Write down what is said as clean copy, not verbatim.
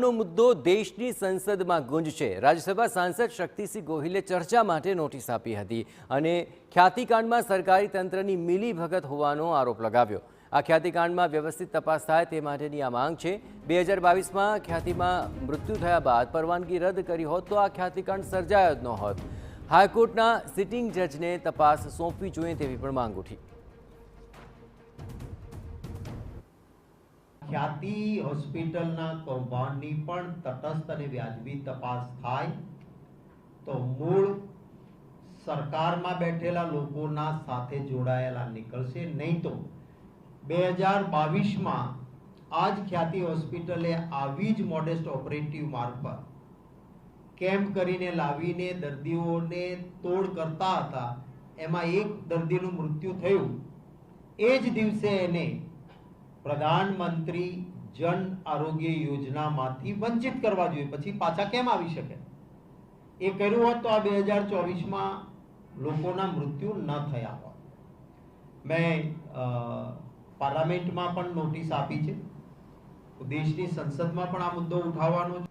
ખ્યાતિકાંડનો મુદ્દો દેશની સંસદમાં ગુંજશે। રાજ્યસભા સાંસદ શક્તિસિંહ ગોહિલે ચર્ચા માટે નોટિસ આપી હતી અને ખ્યાતિકાંડમાં સરકારી તંત્રની મિલીભગત હોવાનો આરોપ લગાવ્યો। આ ખ્યાતિકાંડમાં વ્યવસ્થિત તપાસ થાય તે માટેની આ માંગ છે। 2022માં ખ્યાતિમાં મૃત્યુ થયા બાદ પરવાનગી રદ કરી હોત તો આ ખ્યાતિકાંડ સર્જાયો જ ન હોત। હાઈકોર્ટના સિટિંગ જજને તપાસ સોંપવી જોઈએ તેવી પણ માંગ ઉઠી। ખ્યાતિ હોસ્પિટલના કૌભાંડની પણ તટસ્થ અને વ્યાજબી તપાસ થાય તો મૂળ સરકારમાં બેઠેલા લોકોના સાથે જોડાયેલા નીકળશે, નહીં તો 2022માં આજ ખ્યાતિ હોસ્પિટલે આવી જ મોડેસ્ટ ઓપરેટિવ મારફત કેમ્પ કરીને લાવીને દર્દીઓને તોડ કરતા હતા। એમાં એક દર્દીનું મૃત્યુ થયું, એ જ દિવસે એને પ્રધાનમંત્રી જન આરોગ્ય યોજનામાંથી વંચિત કરવા જોઈએ, પછી પાછા કેમ આવી શકે? એ કર્યું હોત તો આ 2024માં લોકોના મૃત્યુ ન થયા હોત। મેં પાર્લામેન્ટમાં પણ નોટિસ આપી છે, દેશની સંસદમાં પણ આ મુદ્દો ઉઠાવવાનો છે।